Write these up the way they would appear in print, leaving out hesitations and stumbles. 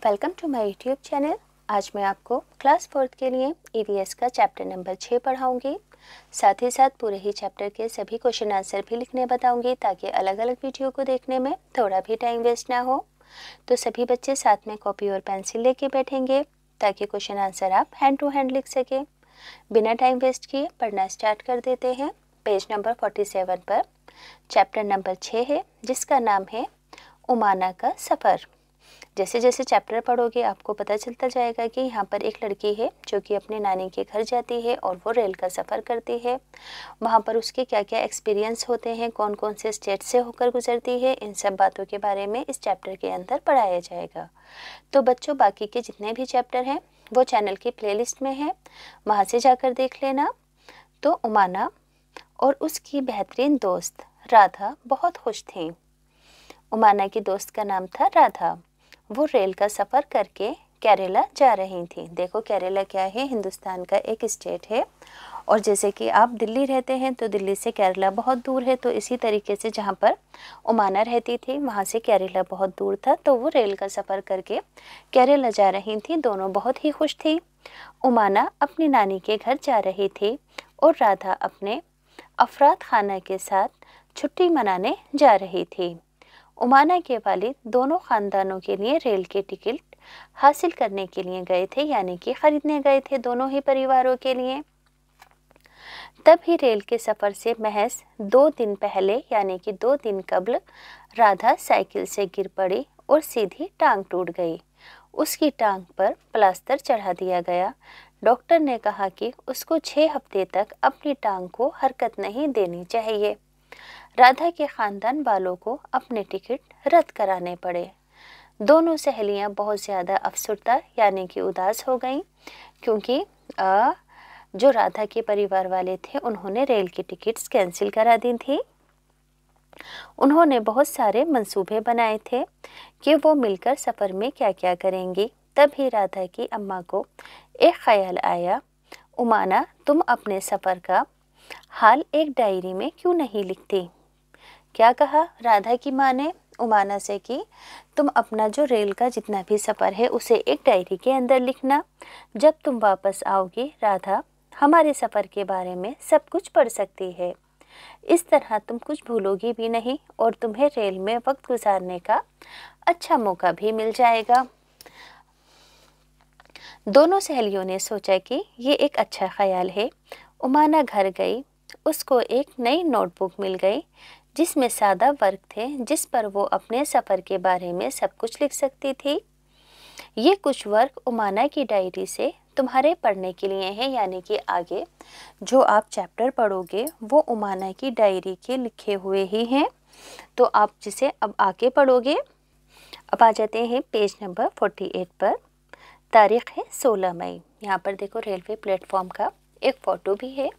Welcome to my YouTube channel. आज मैं आपको क्लास 4 के लिए ईवीएस का चैप्टर नंबर 6 पढ़ाऊंगी। साथ ही साथ पूरे ही चैप्टर के सभी क्वेश्चन आंसर भी लिखने बताऊंगी ताकि अलग अलग वीडियो को देखने में थोड़ा भी टाइम वेस्ट ना हो। तो सभी बच्चे साथ में कॉपी और पेंसिल लेके बैठेंगे ताकि क्वेश्चन आंसर आप हैंड टू हैंड लिख सकें। बिना टाइम वेस्ट किए पढ़ना स्टार्ट कर देते हैं। पेज नंबर 47 पर चैप्टर नंबर 6 है जिसका नाम है उमाना का सफ़र। जैसे जैसे चैप्टर पढ़ोगे आपको पता चलता जाएगा कि यहाँ पर एक लड़की है जो कि अपने नानी के घर जाती है और वो रेल का सफ़र करती है। वहाँ पर उसके क्या क्या एक्सपीरियंस होते हैं, कौन कौन से स्टेट से होकर गुजरती है, इन सब बातों के बारे में इस चैप्टर के अंदर पढ़ाया जाएगा। तो बच्चों बाकी के जितने भी चैप्टर हैं वो चैनल की प्लेलिस्ट में है, वहाँ से जाकर देख लेना। तो उमाना और उसकी बेहतरीन दोस्त राधा बहुत खुश थीं। उमाना की दोस्त का नाम था राधा। वो रेल का सफ़र करके केरला जा रही थी। देखो केरला क्या है, हिंदुस्तान का एक स्टेट है। और जैसे कि आप दिल्ली रहते हैं तो दिल्ली से केरला बहुत दूर है, तो इसी तरीके से जहाँ पर उमाना रहती थी वहाँ से केरला बहुत दूर था। तो वो रेल का सफ़र करके केरला जा रही थी। दोनों बहुत ही खुश थी। उमाना अपनी नानी के घर जा रही थी और राधा अपने अफराद खाना के साथ छुट्टी मनाने जा रही थी। उमाना के वालिद दोनों ख़ानदानों के लिए रेल के टिकट हासिल करने के लिए गए थे, यानी कि ख़रीदने गए थे दोनों ही परिवारों के लिए। तभी रेल के सफ़र से महज 2 दिन पहले यानी कि 2 दिन कबल राधा साइकिल से गिर पड़ी और सीधी टांग टूट गई। उसकी टांग पर प्लास्टर चढ़ा दिया गया। डॉक्टर ने कहा कि उसको 6 हफ्ते तक अपनी टांग को हरकत नहीं देनी चाहिए। राधा के ख़ानदान वालों को अपने टिकट रद्द कराने पड़े। दोनों सहेलियां बहुत ज़्यादा अफसरदा यानी कि उदास हो गईं, क्योंकि जो राधा के परिवार वाले थे उन्होंने रेल की टिकट्स कैंसिल करा दी थी। उन्होंने बहुत सारे मंसूबे बनाए थे कि वो मिलकर सफ़र में क्या क्या करेंगी। तभी राधा की अम्मा को एक ख़याल आया, उमाना तुम अपने सफ़र का हाल एक डायरी में क्यों नहीं लिखती। क्या कहा राधा की माँ ने उमाना से कि तुम अपना जो रेल का जितना भी सफ़र है उसे एक डायरी के अंदर लिखना। जब तुम वापस आओगी राधा हमारे सफ़र के बारे में सब कुछ पढ़ सकती है। इस तरह तुम कुछ भूलोगी भी नहीं और तुम्हें रेल में वक्त गुजारने का अच्छा मौका भी मिल जाएगा। दोनों सहेलियों ने सोचा कि ये एक अच्छा ख्याल है। उमाना घर गई। उसको एक नई नोटबुक मिल गई जिसमें सादा वर्क थे, जिस पर वो अपने सफ़र के बारे में सब कुछ लिख सकती थी। ये कुछ वर्क उमाना की डायरी से तुम्हारे पढ़ने के लिए है, यानी कि आगे जो आप चैप्टर पढ़ोगे वो उमाना की डायरी के लिखे हुए ही हैं, तो आप जिसे अब आगे पढ़ोगे। अब आ जाते हैं पेज नंबर 48 पर। तारीख़ है 16 मई। यहाँ पर देखो रेलवे प्लेटफॉर्म का एक फ़ोटो भी है,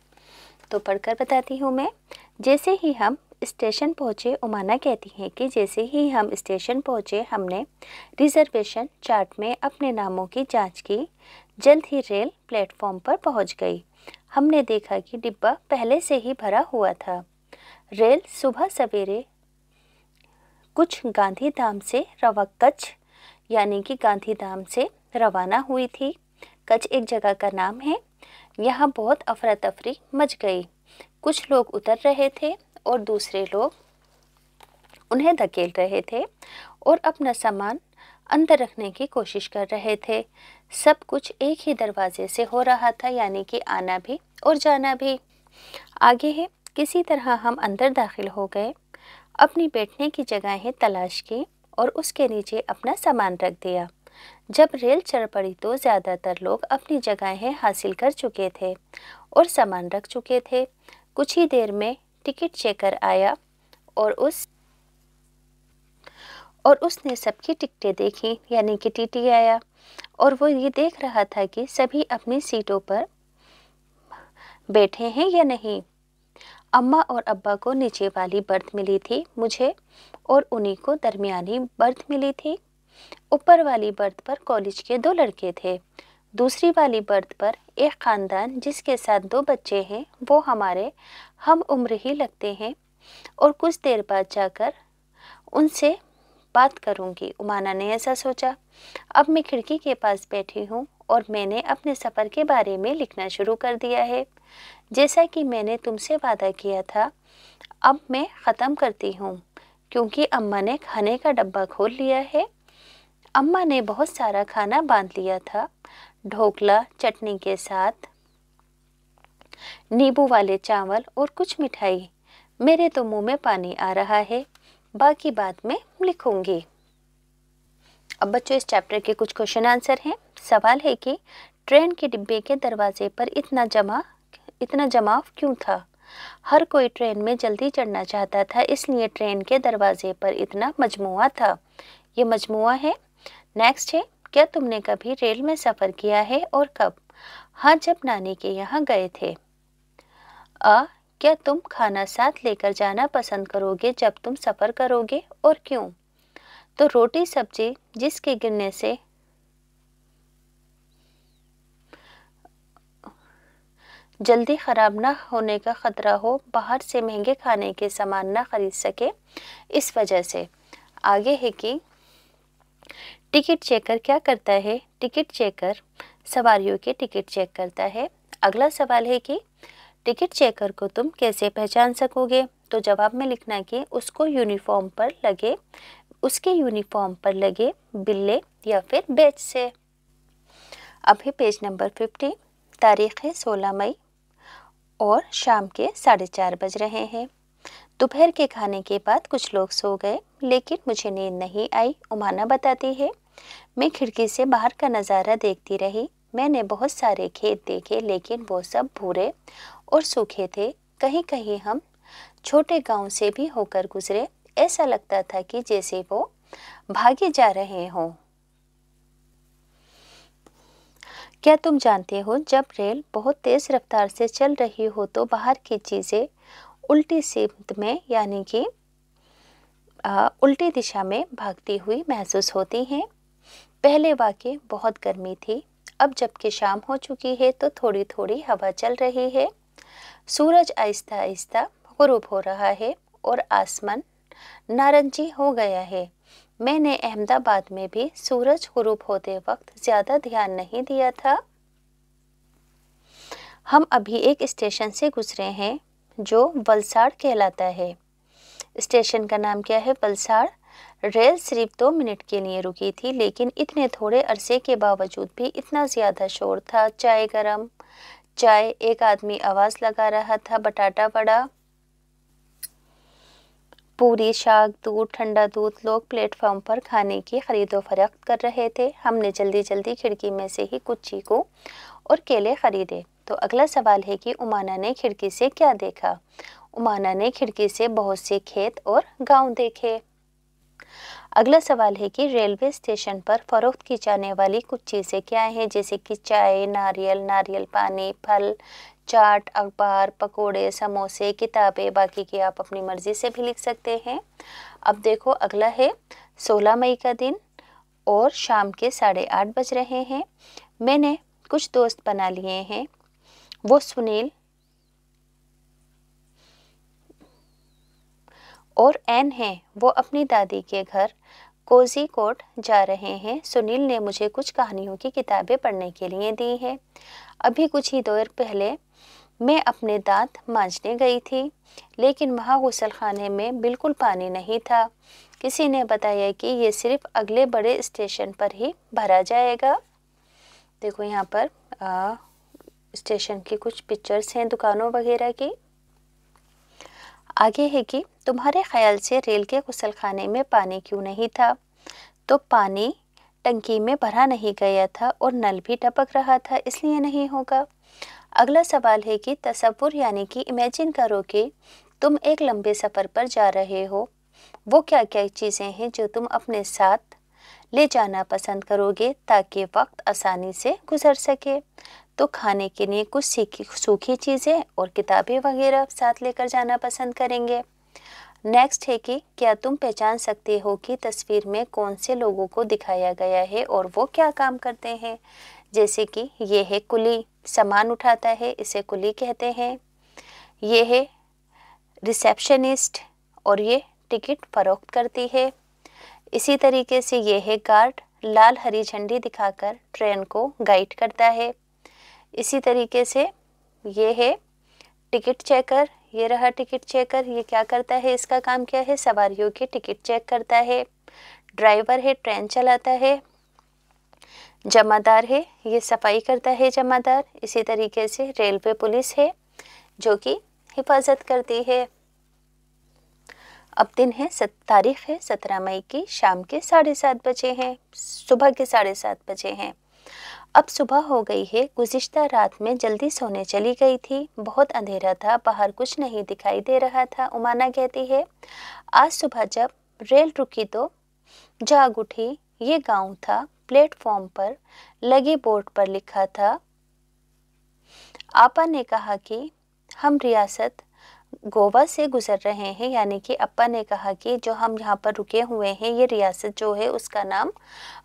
तो पढ़कर बताती हूँ मैं। जैसे ही हम स्टेशन पहुँचे, उमाना कहती हैं कि जैसे ही हम स्टेशन पहुँचे हमने रिजर्वेशन चार्ट में अपने नामों की जांच की। जल्द ही रेल प्लेटफॉर्म पर पहुँच गई। हमने देखा कि डिब्बा पहले से ही भरा हुआ था। रेल सुबह सवेरे कुछ गांधीधाम से कच्छ यानी कि गांधीधाम से रवाना हुई थी। कच्छ एक जगह का नाम है। यहाँ बहुत अफरा तफरी मच गई। कुछ लोग उतर रहे थे और दूसरे लोग उन्हें धकेल रहे थे और अपना सामान अंदर रखने की कोशिश कर रहे थे। सब कुछ एक ही दरवाजे से हो रहा था, यानी कि आना भी और जाना भी। आगे है किसी तरह हम अंदर दाखिल हो गए, अपनी बैठने की जगहें तलाश की और उसके नीचे अपना सामान रख दिया। जब रेल चल पड़ी तो ज़्यादातर लोग अपनी जगहें हासिल कर चुके थे और सामान रख चुके थे। कुछ ही देर में टिकट चेकर आया और उसने सबकी टिकटें देखी, यानी कि टीटी आया, और वो ये देख रहा था कि सभी अपनी सीटों पर बैठे हैं या नहीं। अम्मा और अब्बा को नीचे वाली बर्थ मिली थी, मुझे और उन्हीं को दरमियानी बर्थ मिली थी। ऊपर वाली बर्थ पर कॉलेज के 2 लड़के थे। दूसरी वाली बर्थ पर एक ख़ानदान जिसके साथ 2 बच्चे हैं, वो हमारे हम उम्र ही लगते हैं और कुछ देर बाद जाकर उनसे बात करूंगी। उमाना ने ऐसा सोचा। अब मैं खिड़की के पास बैठी हूँ और मैंने अपने सफ़र के बारे में लिखना शुरू कर दिया है। जैसा कि मैंने तुमसे वादा किया था, अब मैं ख़त्म करती हूँ क्योंकि अम्मा ने खाने का डब्बा खोल लिया है। अम्मा ने बहुत सारा खाना बांध लिया था, ढोकला चटनी के साथ, नींबू वाले चावल और कुछ मिठाई। मेरे तो मुंह में पानी आ रहा है। बाकी बात में लिखूंगी। अब बच्चों, इस चैप्टर के कुछ क्वेश्चन आंसर हैं। सवाल है कि ट्रेन के डिब्बे के दरवाजे पर इतना जमाव क्यों था? हर कोई ट्रेन में जल्दी चढ़ना चाहता था, इसलिए ट्रेन के दरवाजे पर इतना मजमुआ था। ये मजमुआ है। नेक्स्ट है, क्या तुमने कभी रेल में सफ़र किया है और कब? हाँ, जब नानी के यहाँ गए थे। क्या तुम खाना साथ लेकर जाना पसंद करोगे जब तुम सफ़र करोगे और क्यों? तो रोटी सब्जी जिसके गिरने से जल्दी ख़राब ना होने का ख़तरा हो, बाहर से महंगे खाने के सामान ना खरीद सके, इस वजह से। आगे है कि टिकट चेकर क्या करता है? टिकट चेकर सवारियों के टिकट चेक करता है। अगला सवाल है कि टिकट चेकर को तुम कैसे पहचान सकोगे? तो जवाब में लिखना कि उसके यूनिफॉर्म पर लगे बिल्ले या फिर बैज से। अब है पेज नंबर 50। तारीख है 16 मई और शाम के 4:30 बज रहे हैं। दोपहर के खाने के बाद कुछ लोग सो गए, लेकिन मुझे नींद नहीं आई। उमाना बताती है, मैं खिड़की से बाहर का नज़ारा देखती रही। मैंने बहुत सारे खेत देखे, लेकिन वो सब भूरे और सूखे थे। कहीं कहीं हम छोटे गांव से भी होकर गुजरे। ऐसा लगता था कि जैसे वो भागे जा रहे हों। क्या तुम जानते हो, जब रेल बहुत तेज़ रफ्तार से चल रही हो तो बाहर की चीज़ें उल्टी सिमत में यानी कि उल्टी दिशा में भागती हुई महसूस होती हैं। पहले वाकई बहुत गर्मी थी। अब जबकि शाम हो चुकी है तो थोड़ी थोड़ी हवा चल रही है। सूरज आहिस्ता आहिस्ता गुरूब हो रहा है और आसमान नारंगी हो गया है। मैंने अहमदाबाद में भी सूरज गुरूब होते वक्त ज़्यादा ध्यान नहीं दिया था। हम अभी एक स्टेशन से गुजरे हैं जो वलसाड़ कहलाता है। स्टेशन का नाम क्या है? वलसाड़। रेल सिर्फ 2 मिनट के लिए रुकी थी, लेकिन इतने थोड़े अरसे के बावजूद भी इतना ज़्यादा शोर था। चाय गरम, चाय, एक आदमी आवाज़ लगा रहा था, बटाटा वड़ा, पूरी, शाक, दूध, ठंडा दूध। लोग प्लेटफॉर्म पर खाने की खरीदो फरोख्त कर रहे थे। हमने जल्दी जल्दी खिड़की में से ही कुछ चीकू और केले खरीदे। तो अगला सवाल है कि उमाना ने खिड़की से क्या देखा? उमाना ने खिड़की से बहुत से खेत और गांव देखे। अगला सवाल है कि रेलवे स्टेशन पर फरोख्त की जाने वाली कुछ चीज़ें क्या हैं? जैसे कि चाय, नारियल पानी, फल, चाट, अखबार, पकोड़े, समोसे, किताबें। बाकी की आप अपनी मर्ज़ी से भी लिख सकते हैं। अब देखो, अगला है 16 मई का दिन और शाम के 8:30 बज रहे हैं। मैंने कुछ दोस्त बना लिए हैं। वो सुनील और एन हैं। वो अपनी दादी के घर कोझीकोड जा रहे हैं। सुनील ने मुझे कुछ कहानियों की किताबें पढ़ने के लिए दी हैं। अभी कुछ ही देर पहले मैं अपने दांत मांजने गई थी, लेकिन वहाँ गुसलखाने में बिल्कुल पानी नहीं था। किसी ने बताया कि ये सिर्फ अगले बड़े स्टेशन पर ही भरा जाएगा। देखो यहाँ पर स्टेशन की कुछ पिक्चर्स हैं दुकानों वगैरह की। आगे है कि तुम्हारे ख्याल से रेल के गुसलखाने में पानी क्यों नहीं था? तो पानी टंकी में भरा नहीं गया था और नल भी टपक रहा था, इसलिए नहीं होगा। अगला सवाल है कि तसव्वुर यानी कि इमेजिन करो कि तुम एक लंबे सफ़र पर जा रहे हो। वो क्या क्या चीज़ें हैं जो तुम अपने साथ ले जाना पसंद करोगे ताकि वक्त आसानी से गुजर सके? तो खाने के लिए कुछ सूखी चीज़ें और किताबें वगैरह साथ लेकर जाना पसंद करेंगे। नेक्स्ट है कि क्या तुम पहचान सकते हो कि तस्वीर में कौन से लोगों को दिखाया गया है और वो क्या काम करते हैं? जैसे कि ये है कुली, सामान उठाता है, इसे कुली कहते हैं। ये है रिसेप्शनिस्ट और ये टिकट फरोख्त करती है। इसी तरीके से ये है गार्ड, लाल हरी झंडी दिखाकर ट्रेन को गाइड करता है। इसी तरीके से ये है टिकट चेकर, ये रहा टिकट चेकर, ये क्या करता है, इसका काम क्या है, सवारियों की टिकट चेक करता है। ड्राइवर है, ट्रेन चलाता है। जमादार है, ये सफाई करता है जमादार। इसी तरीके से रेलवे पुलिस है जो कि हिफाजत करती है। अब दिन है, तारीख है 17 मई की, शाम के 7:30 बजे हैं, सुबह के 7:30 बजे हैं। अब सुबह हो गई है। गुज़िश्ता रात में जल्दी सोने चली गई थी। बहुत अंधेरा था, बाहर कुछ नहीं दिखाई दे रहा था। उमाना कहती है, आज सुबह जब रेल रुकी तो जाग उठी। ये गांव था। प्लेटफॉर्म पर लगे बोर्ड पर लिखा था। आपा ने कहा कि हम रियासत गोवा से गुजर रहे हैं, यानी कि अप्पा ने कहा कि जो हम यहाँ पर रुके हुए हैं ये रियासत जो है उसका नाम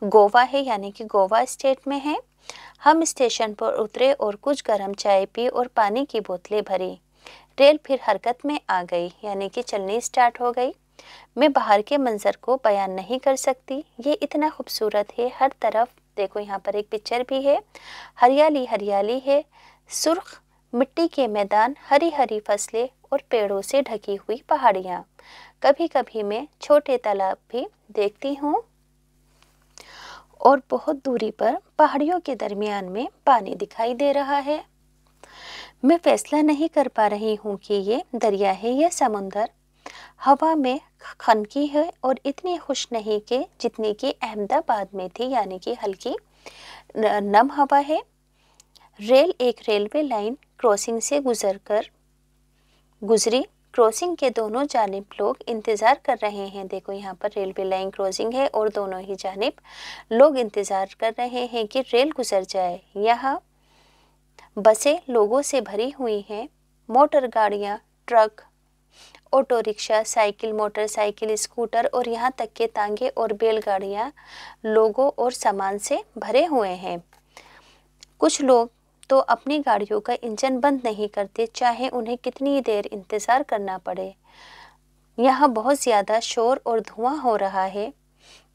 गोवा है, यानी कि गोवा स्टेट में है। हम स्टेशन पर उतरे और कुछ गर्म चाय पी और पानी की बोतलें भरी। रेल फिर हरकत में आ गई, यानी कि चलनी स्टार्ट हो गई। मैं बाहर के मंजर को बयान नहीं कर सकती, ये इतना खूबसूरत है। हर तरफ देखो, यहाँ पर एक पिक्चर भी है, हरियाली हरियाली है, सुर्ख मिट्टी के मैदान, हरी हरी फसलें और पेड़ों से ढकी हुई पहाड़ियाँ। कभी कभी मैं छोटे तालाब भी देखती हूँ और बहुत दूरी पर पहाड़ियों के दरमियान में पानी दिखाई दे रहा है। मैं फैसला नहीं कर पा रही हूँ कि ये दरिया है या समुंदर। हवा में खनकी है और इतनी खुश नहीं कि जितनी कि अहमदाबाद में थी, यानी कि हल्की नम हवा है। रेल एक रेलवे लाइन क्रॉसिंग से गुजरी। क्रॉसिंग के दोनों जानिब लोग इंतज़ार कर रहे हैं। देखो, यहाँ पर रेलवे लाइन क्रॉसिंग है और दोनों ही जानिब लोग इंतज़ार कर रहे हैं कि रेल गुजर जाए। यहाँ बसें लोगों से भरी हुई हैं। मोटर गाड़ियाँ, truck, auto rickshaw, cycle, motorcycle, scooter और यहाँ तक के तांगे और बैलगाड़ियाँ लोगों और सामान से भरे हुए हैं। कुछ लोग तो अपनी गाड़ियों का इंजन बंद नहीं करते, चाहे उन्हें कितनी देर इंतज़ार करना पड़े। यहाँ बहुत ज़्यादा शोर और धुआं हो रहा है।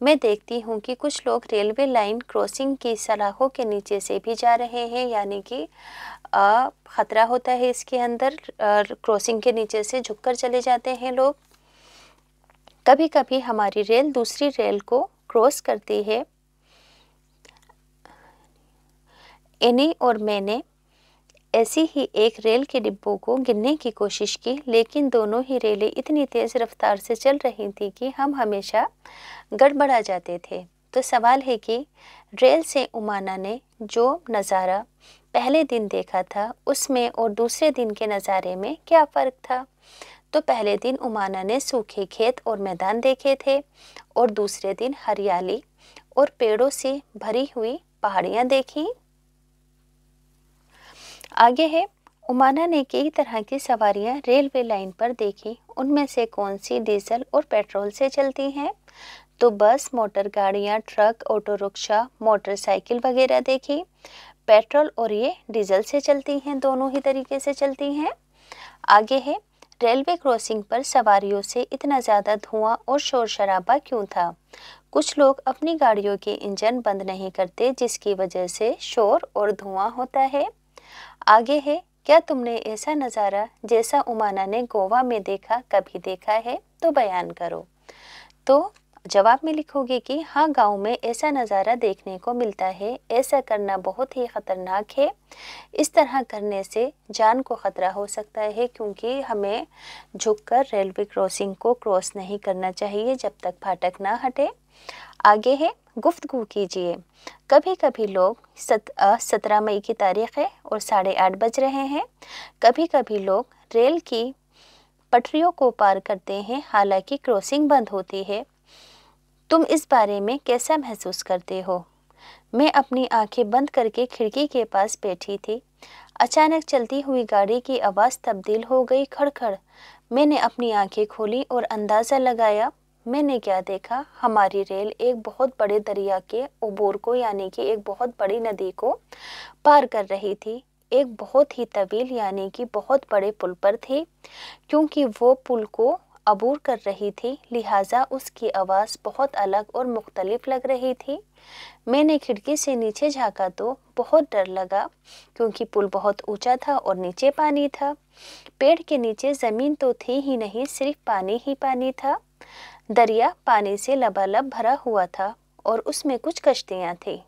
मैं देखती हूँ कि कुछ लोग रेलवे लाइन क्रॉसिंग की सलाखों के नीचे से भी जा रहे हैं, यानी कि ख़तरा होता है इसके अंदर। क्रॉसिंग के नीचे से झुककर चले जाते हैं लोग। कभी कभी हमारी रेल दूसरी रेल को क्रॉस करती है। एनी और मैंने ऐसी ही एक रेल के डिब्बों को गिनने की कोशिश की, लेकिन दोनों ही रेलें इतनी तेज़ रफ्तार से चल रही थी कि हम हमेशा गड़बड़ा जाते थे। तो सवाल है कि रेल से उमाना ने जो नज़ारा पहले दिन देखा था उसमें और दूसरे दिन के नज़ारे में क्या फ़र्क था। तो पहले दिन उमाना ने सूखे खेत और मैदान देखे थे और दूसरे दिन हरियाली और पेड़ों से भरी हुई पहाड़ियाँ देखी। आगे है, उमाना ने कई तरह की सवारियां रेलवे लाइन पर देखी। उनमें से कौन सी डीजल और पेट्रोल से चलती हैं? तो बस, मोटर गाड़ियां, ट्रक, ऑटो रिक्शा, मोटरसाइकिल वगैरह देखी। पेट्रोल और ये डीजल से चलती हैं, दोनों ही तरीके से चलती हैं। आगे है, रेलवे क्रॉसिंग पर सवारियों से इतना ज़्यादा धुआं और शोर शराबा क्यों था? कुछ लोग अपनी गाड़ियों के इंजन बंद नहीं करते, जिसकी वजह से शोर और धुआं होता है। आगे है, क्या तुमने ऐसा नज़ारा जैसा उमाना ने गोवा में देखा कभी देखा है? तो बयान करो। तो जवाब में लिखोगे कि हाँ, गांव में ऐसा नज़ारा देखने को मिलता है। ऐसा करना बहुत ही ख़तरनाक है। इस तरह करने से जान को ख़तरा हो सकता है, क्योंकि हमें झुककर रेलवे क्रॉसिंग को क्रॉस नहीं करना चाहिए जब तक फाटक ना हटे। आगे है, गुफ्तगू कीजिए। कभी कभी लोग 17 मई की तारीख है और 8:30 बज रहे हैं। कभी कभी लोग रेल की पटरियों को पार करते हैं, हालांकि क्रॉसिंग बंद होती है। तुम इस बारे में कैसा महसूस करते हो? मैं अपनी आंखें बंद करके खिड़की के पास बैठी थी। अचानक चलती हुई गाड़ी की आवाज़ तब्दील हो गई, खड़खड़। मैंने अपनी आंखें खोली और अंदाज़ा लगाया। मैंने क्या देखा? हमारी रेल एक बहुत बड़े दरिया के अबूर को, यानी कि एक बहुत बड़ी नदी को पार कर रही थी। एक बहुत ही तवील, यानी कि बहुत बड़े पुल पर थी, क्योंकि वो पुल को عبور कर रही थी, लिहाजा उसकी आवाज़ बहुत अलग और मुख्तलिफ लग रही थी। मैंने खिड़की से नीचे झांका तो बहुत डर लगा क्योंकि पुल बहुत ऊंचा था और नीचे पानी था। पेड़ के नीचे ज़मीन तो थी ही नहीं, सिर्फ पानी ही पानी था। दरिया पानी से लबालब भरा हुआ था और उसमें कुछ कश्तियाँ थीं।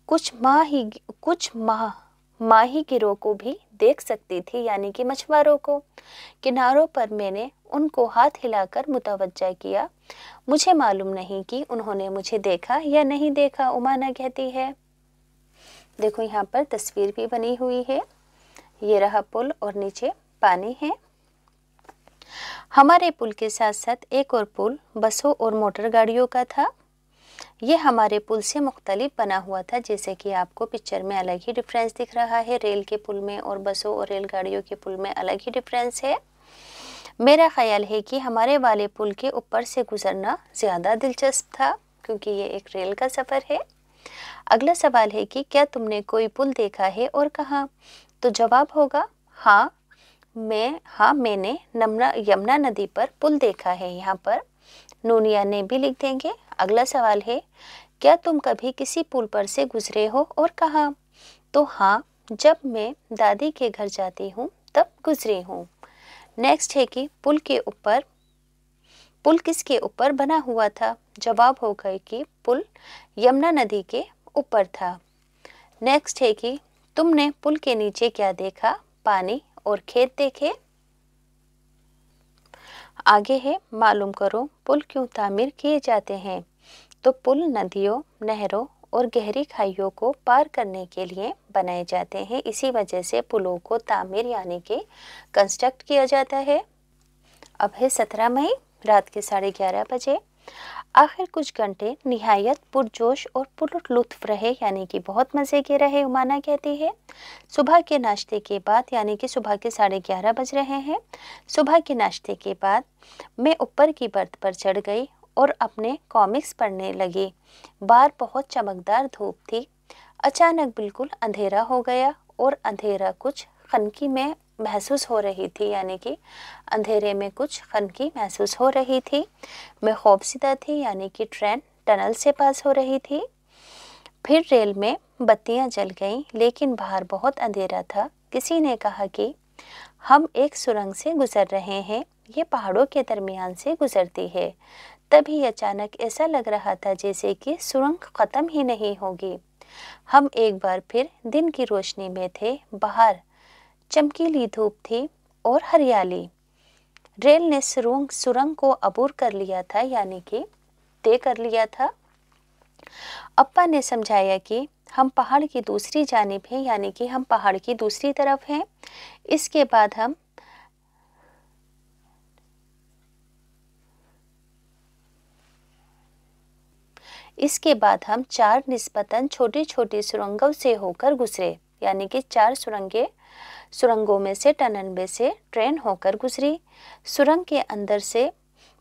कुछ माहीगिरों को भी देख सकती थी, यानी कि मछुआरों को। किनारों पर मैंने उनको हाथ हिलाकर मुतवज्जा किया। मुझे मालूम नहीं कि उन्होंने मुझे देखा या नहीं देखा, उमाना कहती है। देखो यहाँ पर तस्वीर भी बनी हुई है। ये रहा पुल और नीचे पानी है। हमारे पुल के साथ साथ एक और पुल बसों और मोटर गाड़ियों का था। ये हमारे पुल से मुख्तलिफ बना हुआ था, जैसे कि आपको पिक्चर में अलग ही डिफरेंस दिख रहा है। रेल के पुल में और बसों और रेलगाड़ियों के पुल में अलग ही डिफरेंस है। मेरा ख्याल है कि हमारे वाले पुल के ऊपर से गुजरना ज़्यादा दिलचस्प था क्योंकि ये एक रेल का सफ़र है। अगला सवाल है कि क्या तुमने कोई पुल देखा है और कहाँ? तो जवाब होगा हाँ, मैंने यमुना नदी पर पुल देखा है। यहाँ पर नूनिया ने भी लिख देंगे। अगला सवाल है क्या तुम कभी किसी पुल पर से गुजरे हो और कहाँ? तो हाँ, जब मैं दादी के घर जाती हूँ तब गुजरी हूँ। नेक्स्ट है कि पुल किसके ऊपर बना हुआ था? जवाब होगा कि पुल यमुना नदी के ऊपर था। नेक्स्ट है कि तुमने पुल के नीचे क्या देखा? पानी और खेत देखे। आगे है मालूम करो पुल क्यों तामीर किए जाते हैं। तो पुल नदियों, नहरों और गहरी खाइयों को पार करने के लिए बनाए जाते हैं। इसी वजह से पुलों को तामीर यानी कि कंस्ट्रक्ट किया जाता है। अब है 17 मई, रात के 11:30 बजे। आखिर कुछ घंटे निहायत पुरजोश और पुरलुत्फ रहे, यानी कि बहुत मज़े के रहे, उमाना कहती है। सुबह के नाश्ते के बाद, यानी कि सुबह के 11:30 बज रहे हैं। सुबह के नाश्ते के बाद मैं ऊपर की बर्थ पर चढ़ गई और अपने कॉमिक्स पढ़ने लगी। बाहर बहुत चमकदार धूप थी। अचानक बिल्कुल अंधेरा हो गया और अंधेरा कुछ खनकी में महसूस हो रही थी, यानी कि अंधेरे में कुछ खनकी महसूस हो रही थी। मैं खौफज़दा थी, यानी कि ट्रेन टनल से पास हो रही थी। फिर रेल में बत्तियां जल गईं, लेकिन बाहर बहुत अंधेरा था। किसी ने कहा कि हम एक सुरंग से गुजर रहे हैं, ये पहाड़ों के दरमियान से गुजरती है। तभी अचानक ऐसा लग रहा था जैसे कि सुरंग ख़त्म ही नहीं होगी। हम एक बार फिर दिन की रोशनी में थे। बाहर चमकीली धूप थी और हरियाली। रेल ने सुरंग को अबूर कर लिया था, यानी कि तय कर लिया था। अप्पा ने समझाया कि हम पहाड़ की दूसरी जानिब हैं, यानी कि हम पहाड़ की दूसरी तरफ हैं। इसके बाद हम 4 निस्बतन छोटी छोटी सुरंगों से होकर गुजरे, यानी कि 4 सुरंगों में से टनल में से ट्रेन होकर गुजरी। सुरंग के अंदर से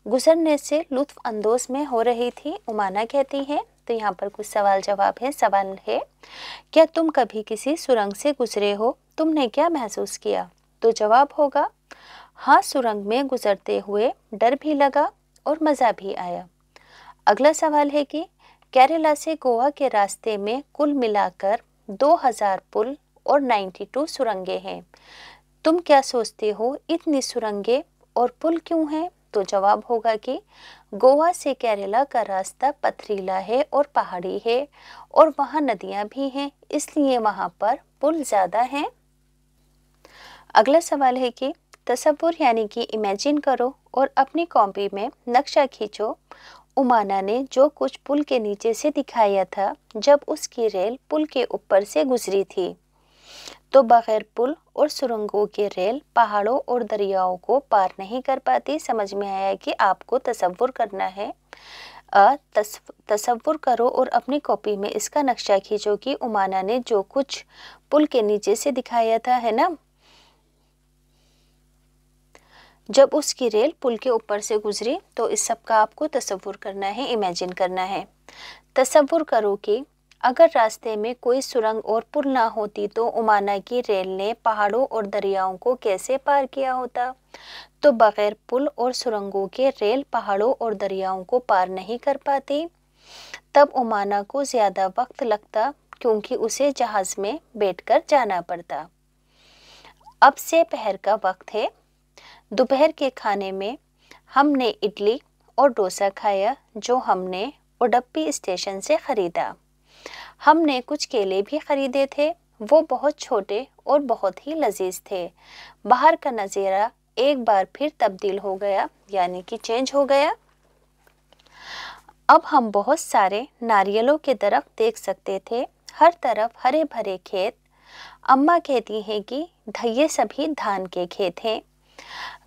गुजरने से लुत्फ अंदोज में हो रही थी, उमाना कहती है। तो यहाँ पर कुछ सवाल जवाब है। सवाल है क्या तुम कभी किसी सुरंग से गुजरे हो? तुमने क्या महसूस किया? तो जवाब होगा हाँ, सुरंग में गुजरते हुए डर भी लगा और मज़ा भी आया। अगला सवाल है कि केरला से गोवा के रास्ते में कुल मिलाकर 2000 पुल और 92 सुरंगें हैं। तुम क्या सोचते हो इतनी सुरंगें और पुल क्यों हैं? तो जवाब होगा कि गोवा से केरला का रास्ता पथरीला है और पहाड़ी है और वहाँ नदियाँ भी हैं, इसलिए वहाँ पर पुल ज़्यादा हैं। अगला सवाल है कि तसव्वुर यानी कि इमेजिन करो और अपनी कॉपी में नक्शा खींचो। उमाना ने जो कुछ पुल के नीचे से दिखाया था जब उसकी रेल पुल के ऊपर से गुजरी थी, तो बगैर पुल और सुरंगों के रेल पहाड़ों और दरियाओं को पार नहीं कर पाती। समझ में आया कि आपको तसव्वुर करना है। तसव्वुर करो और अपनी कॉपी में इसका नक्शा खींचो कि उमाना ने जो कुछ पुल के नीचे से दिखाया था, है ना, जब उसकी रेल पुल के ऊपर से गुजरी। तो इस सब का आपको तसव्वुर करना है, इमेजिन करना है। तसव्वुर करो कि अगर रास्ते में कोई सुरंग और पुल ना होती तो ओमाना की रेल ने पहाड़ों और दरियाओं को कैसे पार किया होता? तो बगैर पुल और सुरंगों के रेल पहाड़ों और दरियाओं को पार नहीं कर पाती। तब ओमाना को ज़्यादा वक्त लगता क्योंकि उसे जहाज़ में बैठकर जाना पड़ता। अब से पहर का वक्त है। दोपहर के खाने में हमने इडली और डोसा खाया जो हमने उडुपी स्टेशन से ख़रीदा। हमने कुछ केले भी ख़रीदे थे, वो बहुत छोटे और बहुत ही लजीज थे। बाहर का नज़ारा एक बार फिर तब्दील हो गया, यानी कि चेंज हो गया। अब हम बहुत सारे नारियलों के दरख्त देख सकते थे, हर तरफ हरे भरे खेत। अम्मा कहती हैं कि ये सभी धान के खेत हैं।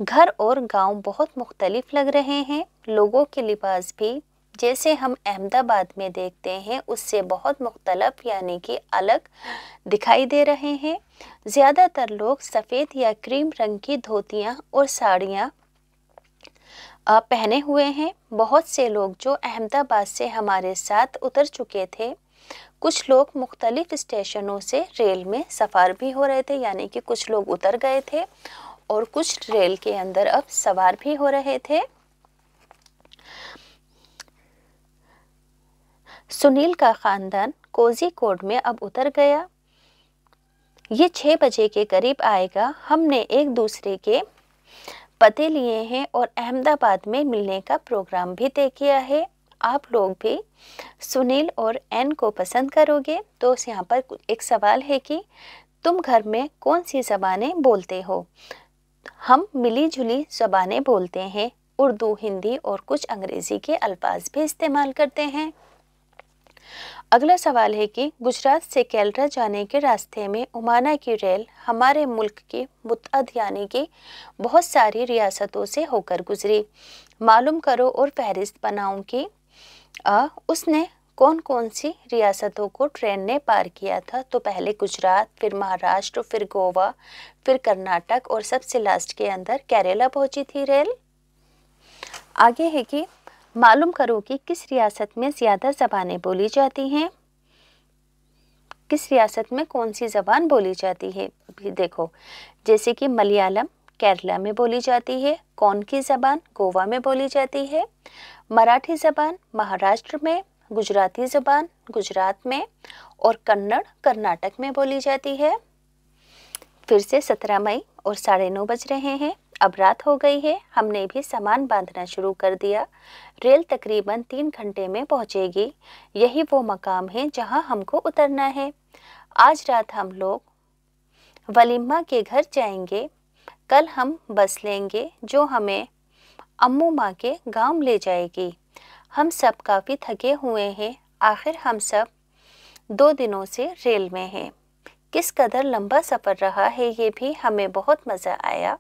घर और गांव बहुत मुख्तलिफ लग रहे हैं। लोगों के लिबास भी जैसे हम अहमदाबाद में देखते हैं उससे बहुत मुख्तलिफ यानी कि अलग दिखाई दे रहे हैं। ज़्यादातर लोग सफ़ेद या क्रीम रंग की धोतियाँ और साड़ियाँ पहने हुए हैं। बहुत से लोग जो अहमदाबाद से हमारे साथ उतर चुके थे, कुछ लोग मुख्तलिफ स्टेशनों से रेल में सफ़र भी हो रहे थे, यानी कि कुछ लोग उतर गए थे और कुछ रेल के अंदर अब सवार भी हो रहे थे। सुनील का ख़ानदान कोझीकोड में अब उतर गया। ये 6 बजे के करीब आएगा। हमने एक दूसरे के पते लिए हैं और अहमदाबाद में मिलने का प्रोग्राम भी तय किया है। आप लोग भी सुनील और एन को पसंद करोगे। तो यहाँ पर एक सवाल है कि तुम घर में कौन सी ज़बानें बोलते हो? हम मिली जुली ज़बानें बोलते हैं, उर्दू, हिंदी और कुछ अंग्रेज़ी के अल्फाज भी इस्तेमाल करते हैं। अगला सवाल है कि गुजरात से केरला जाने के रास्ते में ओमाना की रेल हमारे मुल्क की मुतअद यानी कि बहुत सारी रियासतों से होकर गुजरी। मालूम करो और फहरिस्त बनाऊं कि उसने कौन कौन सी रियासतों को ट्रेन ने पार किया था। तो पहले गुजरात, फिर महाराष्ट्र, फिर गोवा, फिर कर्नाटक और सबसे लास्ट के अंदर केरला पहुंची थी रेल। आगे है कि मालूम करो कि किस रियासत में ज़्यादा ज़बानें बोली जाती हैं। किस रियासत में कौन सी ज़बान बोली जाती है? भी देखो, जैसे कि मलयालम केरला में बोली जाती है, कौन की ज़बान गोवा में बोली जाती है, मराठी ज़बान महाराष्ट्र में, गुजराती ज़बान गुजरात में और कन्नड़ कर्नाटक में बोली जाती है। फिर से 17 मई और 9:30 बज रहे हैं। अब रात हो गई है। हमने भी सामान बांधना शुरू कर दिया। रेल तकरीबन 3 घंटे में पहुंचेगी। यही वो मकाम है जहां हमको उतरना है। आज रात हम लोग वलीमा के घर जाएंगे। कल हम बस लेंगे जो हमें अम्मू माँ के गांव ले जाएगी। हम सब काफ़ी थके हुए हैं। आखिर हम सब 2 दिनों से रेल में हैं। किस कदर लंबा सफ़र रहा है ये भी हमें बहुत मज़ा आया।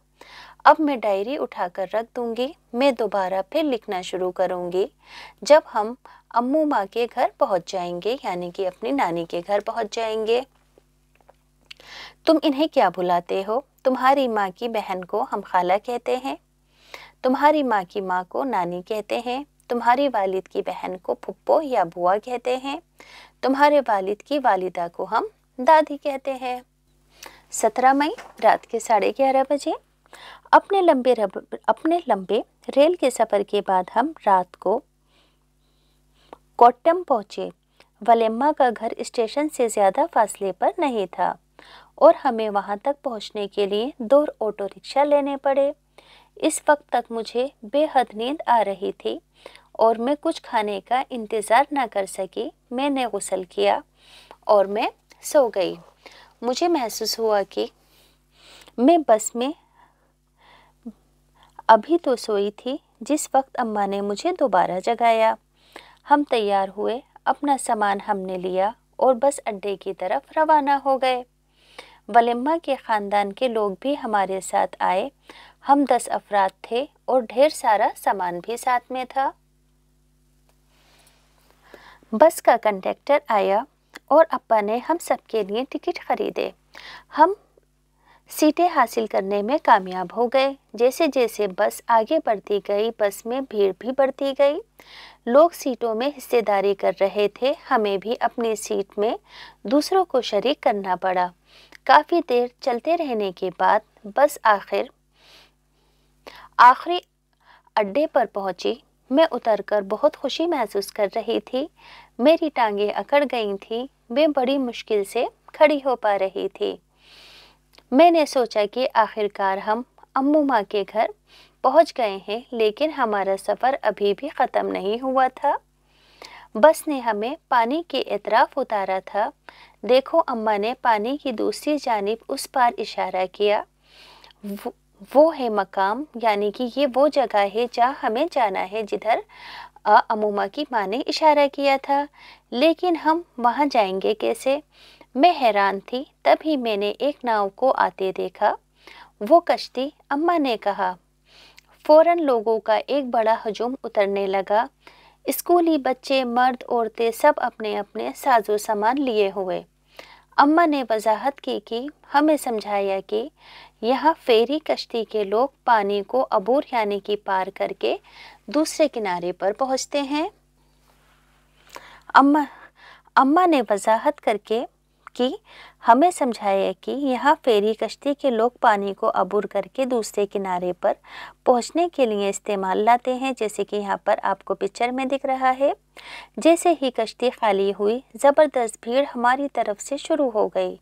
अब मैं डायरी उठाकर रख दूंगी। मैं दोबारा फिर लिखना शुरू करूंगी जब हम अम्मू माँ के घर पहुंच जाएंगे, यानी कि अपनी नानी के घर पहुंच जाएंगे। तुम इन्हें क्या बुलाते हो? तुम्हारी माँ की बहन को हम खाला कहते हैं, तुम्हारी माँ की माँ को नानी कहते हैं, तुम्हारी वालिद की बहन को फुप्पो या बुआ कहते हैं, तुम्हारे वालिद की वालिदा को हम दादी कहते हैं। 17 मई रात के 11:30 बजे अपने लंबे रेल के सफ़र के बाद हम रात को कोट्टम पहुँचे। वलेम्मा का घर स्टेशन से ज़्यादा फासले पर नहीं था और हमें वहाँ तक पहुँचने के लिए 2 ऑटो रिक्शा लेने पड़े। इस वक्त तक मुझे बेहद नींद आ रही थी और मैं कुछ खाने का इंतज़ार न कर सकी। मैंने गुस्ल किया और मैं सो गई। मुझे महसूस हुआ कि मैं बस में अभी तो सोई थी जिस वक्त अम्मा ने मुझे दोबारा जगाया। हम तैयार हुए, अपना सामान हमने लिया और बस अड्डे की तरफ रवाना हो गए। वलेम्मा के ख़ानदान के लोग भी हमारे साथ आए। हम 10 अफराद थे और ढेर सारा सामान भी साथ में था। बस का कंडक्टर आया और अप्पा ने हम सब के लिए टिकट ख़रीदे। हम सीटें हासिल करने में कामयाब हो गए। जैसे जैसे बस आगे बढ़ती गई, बस में भीड़ भी बढ़ती गई। लोग सीटों में हिस्सेदारी कर रहे थे, हमें भी अपनी सीट में दूसरों को शरीक करना पड़ा। काफ़ी देर चलते रहने के बाद बस आखिरी अड्डे पर पहुंची। मैं उतरकर बहुत खुशी महसूस कर रही थी। मेरी टांगें अकड़ गई थीं, मैं बड़ी मुश्किल से खड़ी हो पा रही थी। मैंने सोचा कि आखिरकार हम अम्मू माँ के घर पहुंच गए हैं, लेकिन हमारा सफ़र अभी भी ख़त्म नहीं हुआ था। बस ने हमें पानी के एतराफ़ उतारा था। देखो, अम्मा ने पानी की दूसरी जानिब उस पार इशारा किया। वो है मकाम, यानी कि ये वो जगह है जहाँ हमें जाना है, जिधर अम्मुमा की माँ ने इशारा किया था। लेकिन हम वहाँ जाएंगे कैसे? मैं हैरान थी। तभी मैंने एक नाव को आते देखा। वो कश्ती, अम्मा ने कहा। फौरन लोगों का एक बड़ा हजूम उतरने लगा। स्कूली बच्चे, मर्द, औरतें सब अपने अपने साजो सामान लिए हुए। अम्मा ने वजाहत की कि हमें समझाया कि यहाँ फेरी कश्ती के लोग पानी को अबूर यानी कि पार करके दूसरे किनारे पर पहुँचते हैं। अम्मा ने वजाहत करके कि हमें समझाया कि यहाँ फेरी कश्ती के लोग पानी को अबूर करके दूसरे किनारे पर पहुँचने के लिए इस्तेमाल लाते हैं, जैसे कि यहाँ पर आपको पिक्चर में दिख रहा है। जैसे ही कश्ती खाली हुई, ज़बरदस्त भीड़ हमारी तरफ से शुरू हो गई।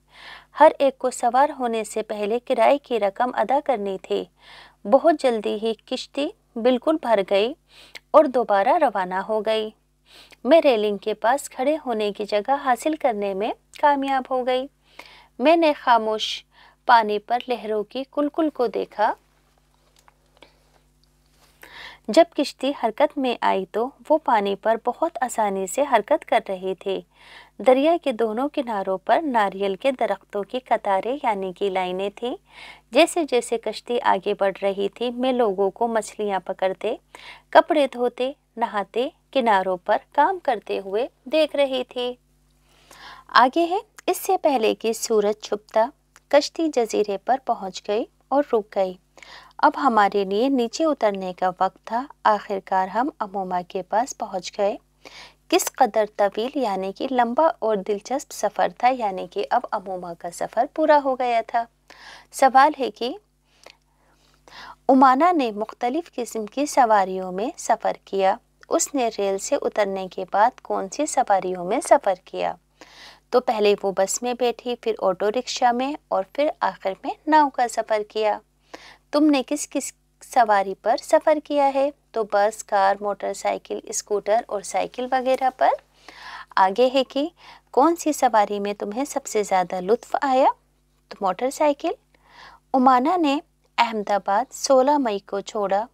हर एक को सवार होने से पहले किराए की रकम अदा करनी थी। बहुत जल्दी ही किश्ती बिल्कुल भर गई और दोबारा रवाना हो गई। मैं रेलिंग के पास खड़े होने की जगह हासिल करने में कामयाब हो गई। मैंने खामोश पानी पर लहरों की कुलकुल को देखा। जब किश्ती हरकत में आई तो वो पानी पर बहुत आसानी से हरकत कर रही थी। दरिया के दोनों किनारों पर नारियल के दरख्तों की कतारें यानी कि लाइनें थीं। जैसे जैसे कश्ती आगे बढ़ रही थी, मैं लोगों को मछलियाँ पकड़ते, कपड़े धोते, नहाते, किनारों पर काम करते हुए देख रही थी। आगे है, इससे पहले कि सूरज छुपता, कश्ती जजीरे पर पहुंच गई और रुक गई। अब हमारे लिए नीचे उतरने का वक्त था। आखिरकार हम अम्मुमा के पास पहुंच गए। किस कदर तवील यानी कि लंबा और दिलचस्प सफ़र था, यानी कि अब अम्मुमा का सफ़र पूरा हो गया था। सवाल है कि उमाना ने मुख्तलिफ किस्म की सवारियों में सफ़र किया। उसने रेल से उतरने के बाद कौन सी सवारियों में सफ़र किया? तो पहले वो बस में बैठी, फिर ऑटो रिक्शा में और फिर आखिर में नाव का सफ़र किया। तुमने किस किस सवारी पर सफ़र किया है? तो बस, कार, मोटरसाइकिल, स्कूटर और साइकिल वगैरह पर। आगे है कि कौन सी सवारी में तुम्हें सबसे ज़्यादा लुत्फ़ आया? तो मोटरसाइकिल। उमाना ने अहमदाबाद 16 मई को छोड़ा।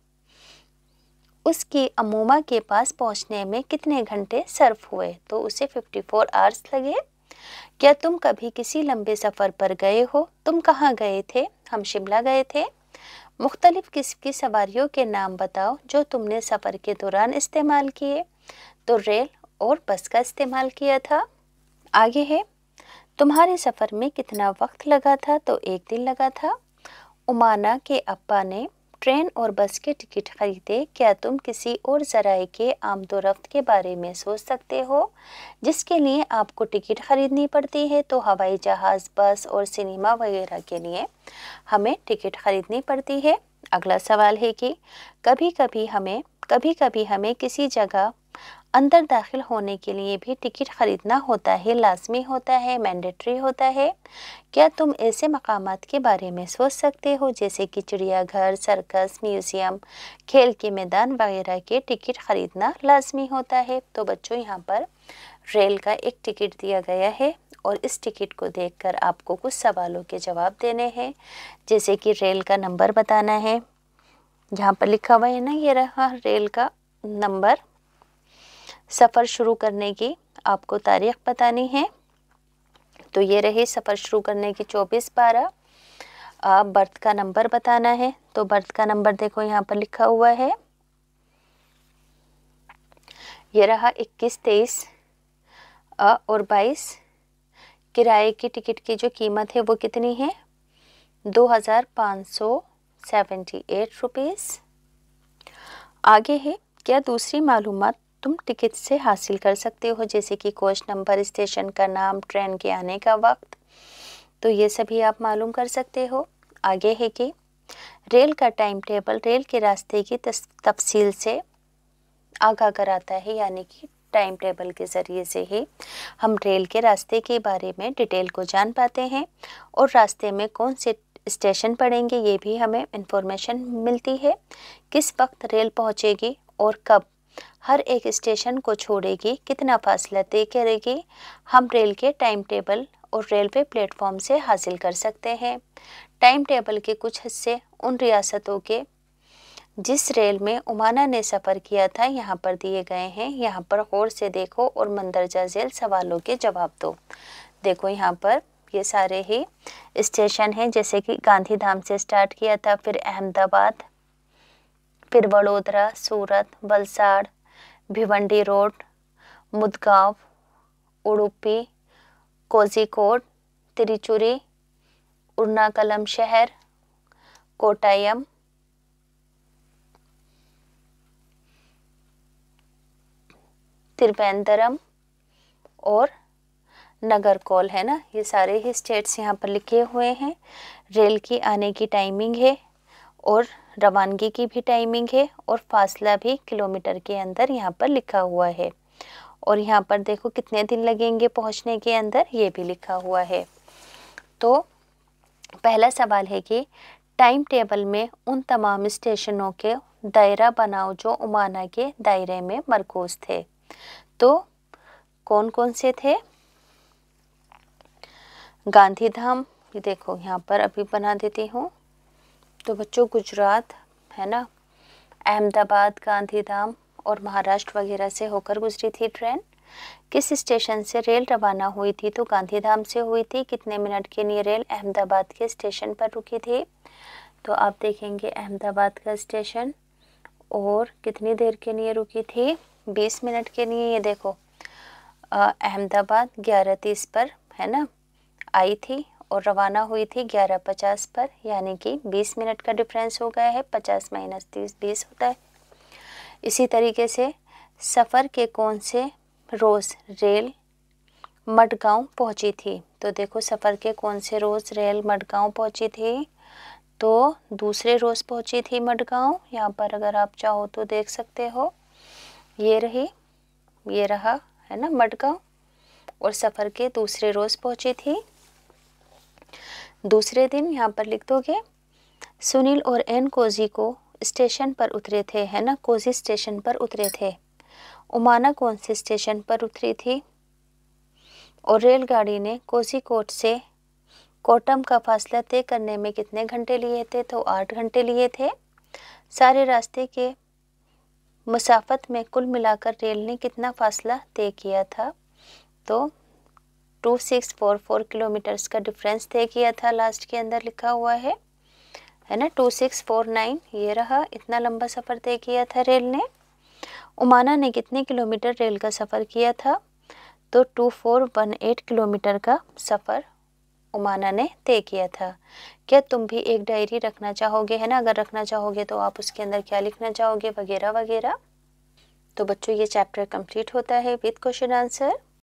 उसकी अम्मुमा के पास पहुंचने में कितने घंटे सर्फ हुए? तो उसे 54 आवर्स लगे। क्या तुम कभी किसी लंबे सफ़र पर गए हो? तुम कहाँ गए थे? हम शिमला गए थे। मुख्तलिफ किस्म की सवारियों के नाम बताओ जो तुमने सफ़र के दौरान इस्तेमाल किए। तो रेल और बस का इस्तेमाल किया था। आगे है, तुम्हारे सफ़र में कितना वक्त लगा था? तो 1 दिन लगा था। उमाना के अब्बा ने ट्रेन और बस के टिकट खरीदे। क्या तुम किसी और ज़राए के आमदोरफ्त के बारे में सोच सकते हो जिसके लिए आपको टिकट खरीदनी पड़ती है? तो हवाई जहाज़, बस और सिनेमा वगैरह के लिए हमें टिकट खरीदनी पड़ती है। अगला सवाल है कि कभी कभी हमें किसी जगह अंदर दाखिल होने के लिए भी टिकट खरीदना होता है, लाजमी होता है, मैंडेटरी होता है। क्या तुम ऐसे मकामात के बारे में सोच सकते हो जैसे कि चिड़ियाघर, सर्कस, म्यूज़ियम, खेल के मैदान वगैरह के टिकट खरीदना लाजमी होता है? तो बच्चों, यहाँ पर रेल का एक टिकट दिया गया है और इस टिकट को देखकर आपको कुछ सवालों के जवाब देने हैं, जैसे कि रेल का नंबर बताना है। यहाँ पर लिखा हुआ है ना, ये रहा रेल का नंबर। सफ़र शुरू करने की आपको तारीख बतानी है। तो ये रही सफ़र शुरू करने की 24/12। बर्थ का नंबर बताना है। तो बर्थ का नंबर देखो यहाँ पर लिखा हुआ है, ये रहा 21, 23 और 22। किराए की टिकट की जो कीमत है वो कितनी है? 2578 रुपीज़। आगे है, क्या दूसरी मालूमात तुम टिकट से हासिल कर सकते हो, जैसे कि कोच नंबर, स्टेशन का नाम, ट्रेन के आने का वक्त, तो ये सभी आप मालूम कर सकते हो। आगे है कि रेल का टाइम टेबल रेल के रास्ते की तफसील से आगाह कराता है, यानी कि टाइम टेबल के ज़रिए से ही हम रेल के रास्ते के बारे में डिटेल को जान पाते हैं और रास्ते में कौन से स्टेशन पड़ेंगे ये भी हमें इंफॉर्मेशन मिलती है, किस वक्त रेल पहुंचेगी और कब हर एक स्टेशन को छोड़ेगी, कितना फासला तय करेगी, हम रेल के टाइम टेबल और रेलवे प्लेटफॉर्म से हासिल कर सकते हैं। टाइम टेबल के कुछ हिस्से उन रियासतों के जिस रेल में उमाना ने सफ़र किया था यहाँ पर दिए गए हैं। यहाँ पर गौर से देखो और मंदरजा झेल सवालों के जवाब दो। देखो यहाँ पर ये सारे ही स्टेशन हैं, जैसे कि गांधीधाम से स्टार्ट किया था, फिर अहमदाबाद, फिर वडोदरा, सूरत, वलसाड़, भिवंडी रोड, मुदगांव, उडुपी, कोझिकोड, तिरुचुरी, उर्नाकलम शहर, कोटायम, त्रिवेंद्रम और नगरकोल, है ना। ये सारे ही स्टेट्स यहाँ पर लिखे हुए हैं। रेल की आने की टाइमिंग है और रवानगी की भी टाइमिंग है और फासला भी किलोमीटर के अंदर यहाँ पर लिखा हुआ है। और यहाँ पर देखो कितने दिन लगेंगे पहुँचने के अंदर, ये भी लिखा हुआ है। तो पहला सवाल है कि टाइम टेबल में उन तमाम स्टेशनों के दायरा बनाओ जो उमाना के दायरे में मरकूज थे। तो कौन कौन से थे? गांधीधाम, ये देखो यहाँ पर अभी बना देती हूँ। तो बच्चों गुजरात, है ना, अहमदाबाद, गांधीधाम और महाराष्ट्र वगैरह से होकर गुजरी थी ट्रेन। किस स्टेशन से रेल रवाना हुई थी? तो गांधीधाम से हुई थी। कितने मिनट के लिए रेल अहमदाबाद के स्टेशन पर रुकी थी? तो आप देखेंगे अहमदाबाद का स्टेशन और कितनी देर के लिए रुकी थी? 20 मिनट के लिए। ये देखो अहमदाबाद 11:30 पर, है ना, आई थी और रवाना हुई थी 11:50 पर, यानी कि 20 मिनट का डिफरेंस हो गया है। 50 - 30 20 होता है। इसी तरीके से सफ़र के कौन से रोज़ रेल मडगांव पहुंची थी? तो देखो सफ़र के कौन से रोज़ रेल मडगांव पहुंची थी? तो दूसरे रोज़ पहुंची थी मडगांव। यहाँ पर अगर आप चाहो तो देख सकते हो, ये रही, ये रहा, है ना, मडगांव, और सफ़र के दूसरे रोज़ पहुंची थी। दूसरे दिन यहाँ पर लिख दोगे सुनील और एन कोजी को स्टेशन पर उतरे थे, है ना, कोजी स्टेशन पर उतरे थे। उमाना कौन से स्टेशन पर उतरी थी? और रेलगाड़ी ने कोझिकोड से कोटम का फासला तय करने में कितने घंटे लिए थे? तो 8 घंटे लिए थे। सारे रास्ते के मुसाफत में कुल मिलाकर रेल ने कितना फासला तय किया था? तो 2644 किलोमीटर्स का डिफरेंस तय किया था, लास्ट के अंदर लिखा हुआ है ना, 2649। ये रहा, इतना लंबा सफ़र तय किया था रेल ने। उमाना ने कितने किलोमीटर रेल का सफ़र किया था? तो 2418 किलोमीटर का सफ़र उमाना ने तय किया था। क्या तुम भी एक डायरी रखना चाहोगे, है ना? अगर रखना चाहोगे तो आप उसके अंदर क्या लिखना चाहोगे, वगैरह वगैरह। तो बच्चों ये चैप्टर कंप्लीट होता है विद क्वेश्चन आंसर।